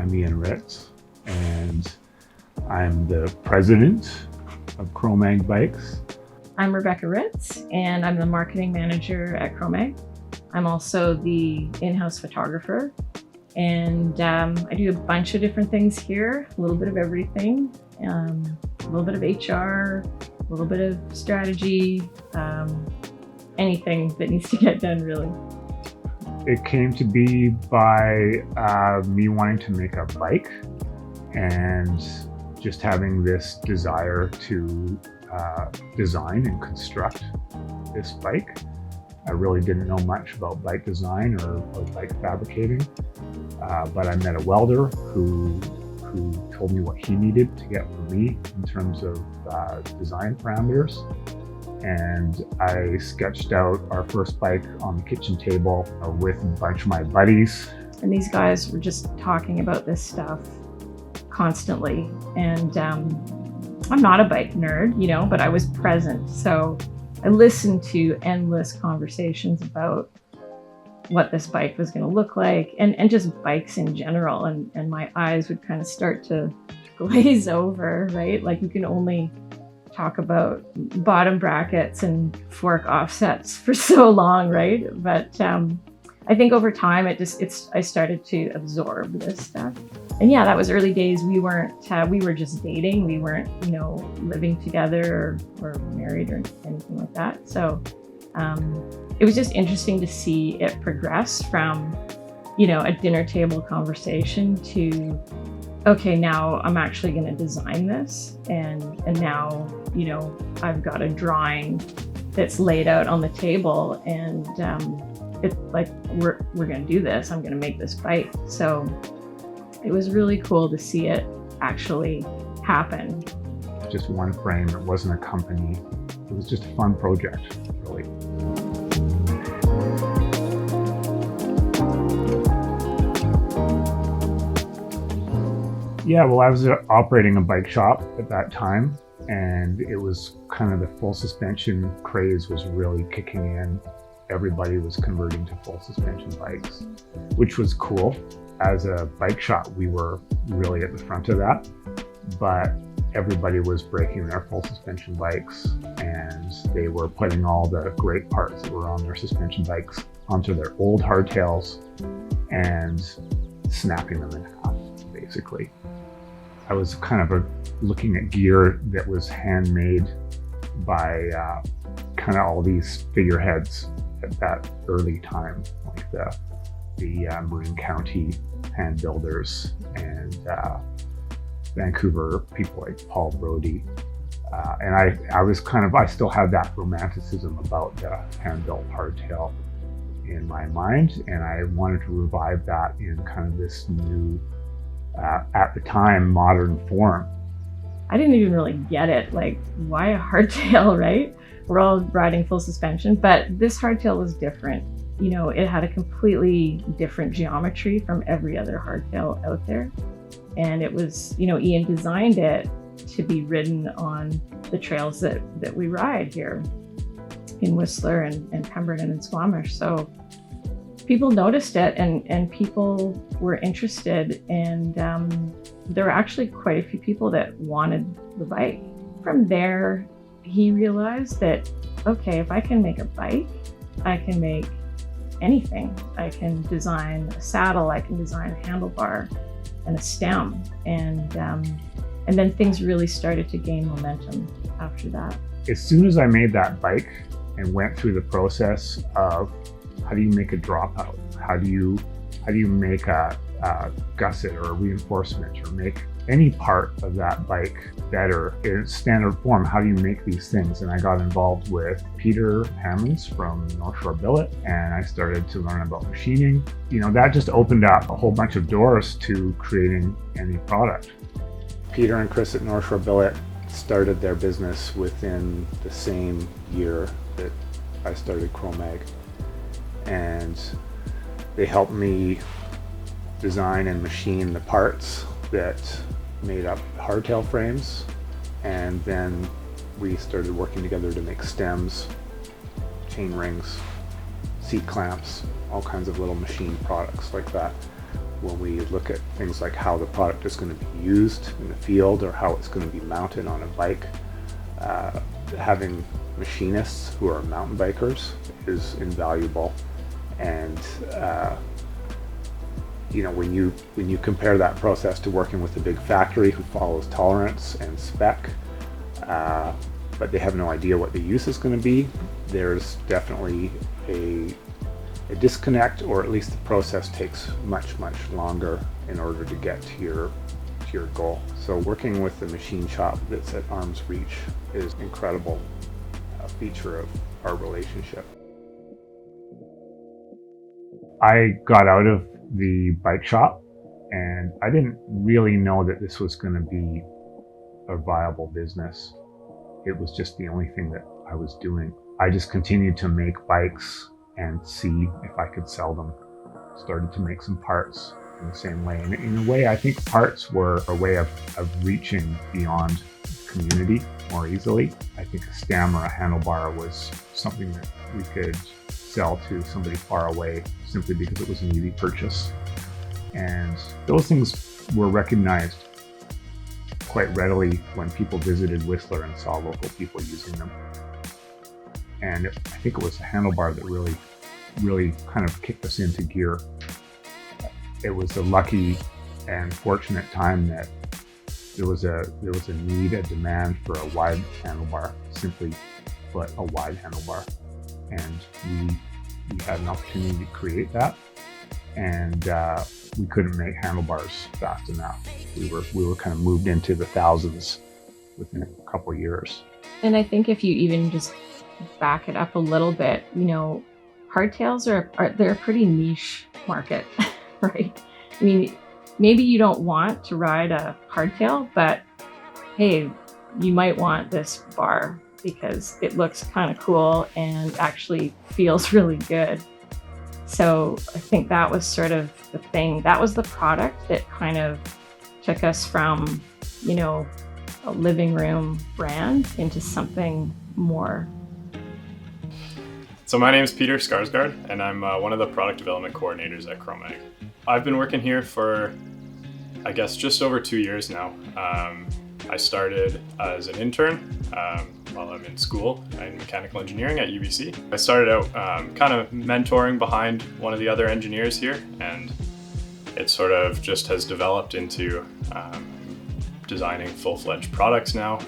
I'm Ian Ritz, and I'm the president of Chromag Bikes. I'm Rebecca Ritz, and I'm the marketing manager at Chromag. I'm also the in-house photographer, and I do a bunch of different things here, a little bit of everything, a little bit of HR, a little bit of strategy, anything that needs to get done, really. It came to be by me wanting to make a bike and just having this desire to design and construct this bike. I really didn't know much about bike design or bike fabricating, but I met a welder who told me what he needed to get from me in terms of design parameters. And I sketched out our first bike on the kitchen table with a bunch of my buddies. And these guys were just talking about this stuff constantly. And I'm not a bike nerd, but I was present. So I listened to endless conversations about what this bike was going to look like and just bikes in general. And my eyes would kind of start to glaze over, right? Like you can only talk about bottom brackets and fork offsets for so long, right? But I think over time, I started to absorb this stuff. And yeah, that was early days. We were just dating. We weren't, living together or married or anything like that. So it was just interesting to see it progress from, a dinner table conversation to, okay, now I'm actually going to design this. And now, I've got a drawing that's laid out on the table, and it's like, we're going to do this. I'm going to make this bike. So it was really cool to see it actually happen. Just one frame. It wasn't a company. It was just a fun project, really. Yeah, well, I was operating a bike shop at that time, and it was kind of the full suspension craze was really kicking in. Everybody was converting to full suspension bikes, which was cool. As a bike shop, we were really at the front of that, but everybody was breaking their full suspension bikes, and they were putting all the great parts that were on their suspension bikes onto their old hardtails and snapping them in half, basically. I was kind of looking at gear that was handmade by kind of all these figureheads at that early time, like the Marin County hand builders and Vancouver people like Paul Brody. And I still had that romanticism about the hand-built hardtail in my mind, and I wanted to revive that in kind of this new, at the time, modern form. I didn't even really get it, like, why a hardtail, right? We're all riding full suspension, but this hardtail was different. It had a completely different geometry from every other hardtail out there. And it was, Ian designed it to be ridden on the trails that we ride here in Whistler and Pemberton and Squamish. So people noticed it and people were interested, and there were actually quite a few people that wanted the bike. From there, he realized that, okay, if I can make a bike, I can make anything. I can design a saddle, I can design a handlebar and a stem. And then things really started to gain momentum after that. As soon as I made that bike and went through the process of how do you make a dropout? How do you make a gusset or a reinforcement, or make any part of that bike better in standard form? How do you make these things? And I got involved with Peter Hammonds from North Shore Billet, and I started to learn about machining. That just opened up a whole bunch of doors to creating any product. Peter and Chris at North Shore Billet started their business within the same year that I started Chromag, and they helped me design and machine the parts that made up hardtail frames, and then we started working together to make stems, chain rings, seat clamps, all kinds of little machine products like that. when we look at things like how the product is going to be used in the field or how it's going to be mounted on a bike, having machinists who are mountain bikers is invaluable. And when you compare that process to working with a big factory who follows tolerance and spec, but they have no idea what the use is going to be, there's definitely a disconnect, or at least the process takes much longer in order to get to your goal. So working with the machine shop that's at arm's reach is an incredible feature of our relationship. I got out of the bike shop and I didn't really know that this was going to be a viable business. It was just the only thing that I was doing. I just continued to make bikes and see if I could sell them. Started to make some parts in the same way. And in a way, I think parts were a way of reaching beyond community more easily. I think a stem or a handlebar was something that we could sell to somebody far away simply because it was an easy purchase. And those things were recognized quite readily when people visited Whistler and saw local people using them. And I think it was the handlebar that really kind of kicked us into gear. It was a lucky and fortunate time that there was a need, a demand for a wide handlebar, simply put, a wide handlebar. And we had an opportunity to create that. And we couldn't make handlebars fast enough. We were kind of moved into the thousands within a couple of years. And I think if you even just back it up a little bit, hardtails they're a pretty niche market, right? I mean, maybe you don't want to ride a hardtail, but hey, you might want this bar because it looks kind of cool and actually feels really good. So I think that was sort of the thing. That was the product that kind of took us from, a living room brand into something more. So my name is Peter Skarsgård, and I'm one of the product development coordinators at Chromag. I've been working here for, I guess, just over 2 years now. I started as an intern while I'm in school in mechanical engineering at UBC. I started out kind of mentoring behind one of the other engineers here, and it sort of just has developed into designing full-fledged products now,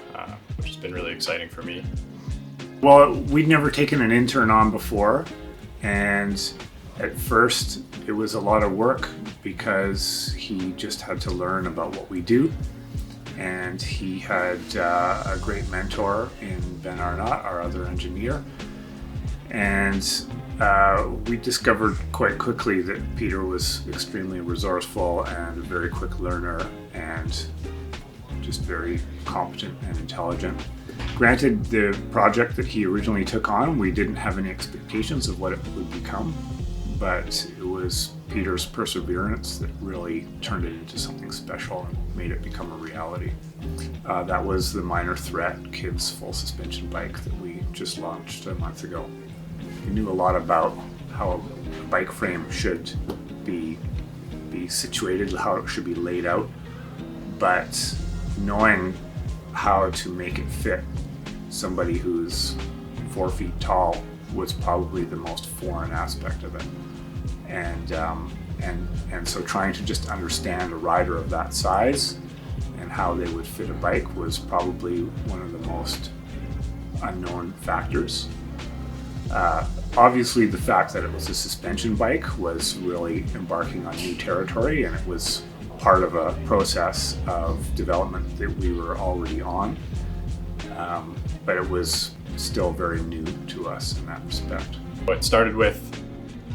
which has been really exciting for me. Well, we'd never taken an intern on before, and at first it was a lot of work because he just had to learn about what we do. And he had a great mentor in Ben Arnott, our other engineer. And we discovered quite quickly that Peter was extremely resourceful and a very quick learner and just very competent and intelligent. Granted, the project that he originally took on, we didn't have any expectations of what it would become, but it was Peter's perseverance that really turned it into something special and made it become a reality. That was the Minor Threat Kids full suspension bike that we just launched a month ago. We knew a lot about how a bike frame should be situated, how it should be laid out, but knowing how to make it fit somebody who's 4 feet tall was probably the most foreign aspect of it. And so trying to just understand a rider of that size and how they would fit a bike was probably one of the most unknown factors. Obviously, the fact that it was a suspension bike was really embarking on new territory, and it was part of a process of development that we were already on. But it was still very new to us in that respect. It started with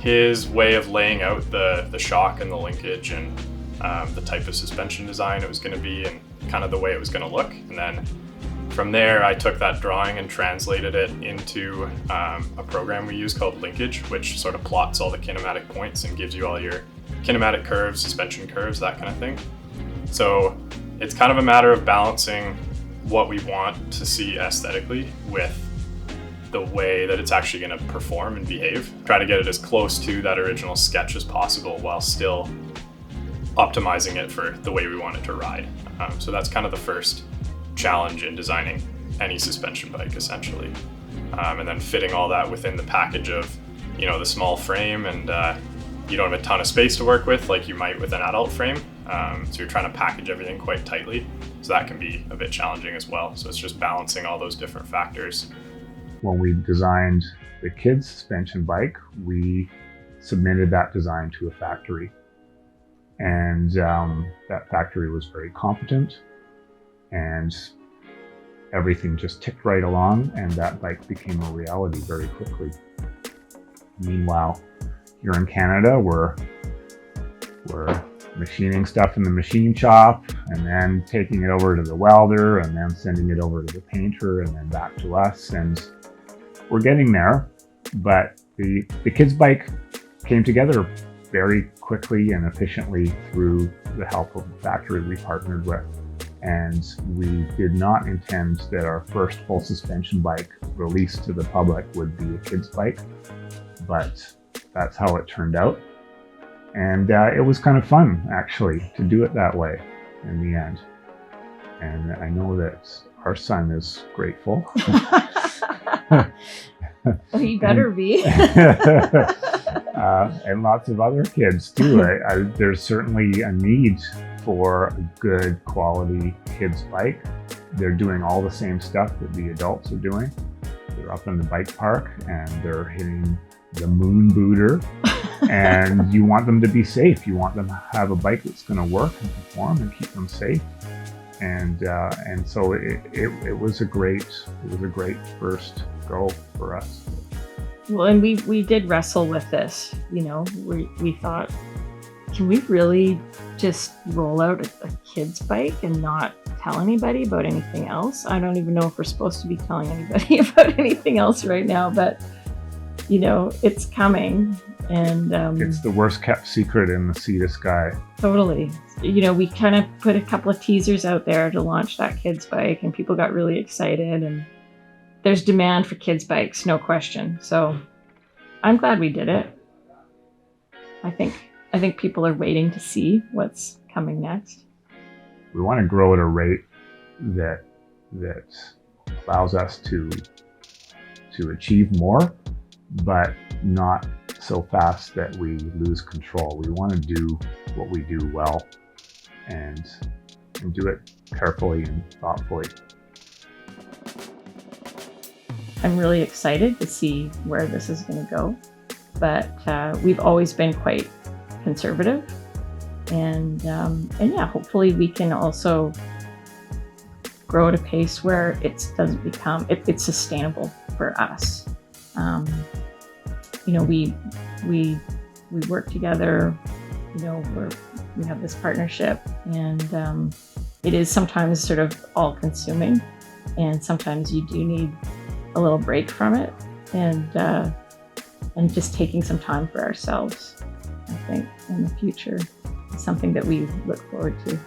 his way of laying out the shock and the linkage and the type of suspension design it was going to be and kind of the way it was going to look. And then from there, I took that drawing and translated it into a program we use called Linkage, which sort of plots all the kinematic points and gives you all your kinematic curves, suspension curves, that kind of thing. So it's kind of a matter of balancing what we want to see aesthetically with the way that it's actually going to perform and behave. Try to get it as close to that original sketch as possible while still optimizing it for the way we want it to ride. So that's kind of the first challenge in designing any suspension bike, essentially. And then fitting all that within the package of, the small frame, and you don't have a ton of space to work with like you might with an adult frame. So you're trying to package everything quite tightly. So that can be a bit challenging as well. So it's just balancing all those different factors. When we designed the kids' suspension bike, we submitted that design to a factory. And that factory was very competent, and everything just ticked right along, and that bike became a reality very quickly. Meanwhile, here in Canada, we're machining stuff in the machine shop, and then taking it over to the welder, and then sending it over to the painter, and then back to us. And we're getting there, but the kids' bike came together very quickly and efficiently through the help of the factory we partnered with. And we did not intend that our first full suspension bike released to the public would be a kid's bike, but that's how it turned out. And it was kind of fun, actually, to do it that way in the end. And I know that our son is grateful. Well, he better be. And lots of other kids too. There's certainly a need for a good quality kids bike. They're doing all the same stuff that the adults are doing. They're up in the bike park and they're hitting the moon booter, and you want them to be safe. You want them to have a bike that's going to work and perform and keep them safe. And so it was a great first go for us. Well, and we did wrestle with this. We thought, can we really just roll out a kid's bike and not tell anybody about anything else? I don't even know if we're supposed to be telling anybody about anything else right now, but it's coming, and it's the worst kept secret in the sea to sky. Totally. We kind of put a couple of teasers out there to launch that kids bike, and people got really excited, and there's demand for kids bikes, no question. So I'm glad we did it. I think people are waiting to see what's coming next. We want to grow at a rate that allows us to achieve more, but not so fast that we lose control. We want to do what we do well and do it carefully and thoughtfully. I'm really excited to see where this is going to go, but we've always been quite conservative, and yeah, hopefully we can also grow at a pace where it doesn't become it's sustainable for us. We work together. We have this partnership, and it is sometimes sort of all-consuming, and sometimes you do need a little break from it, and just taking some time for ourselves, I think, in the future is something that we look forward to.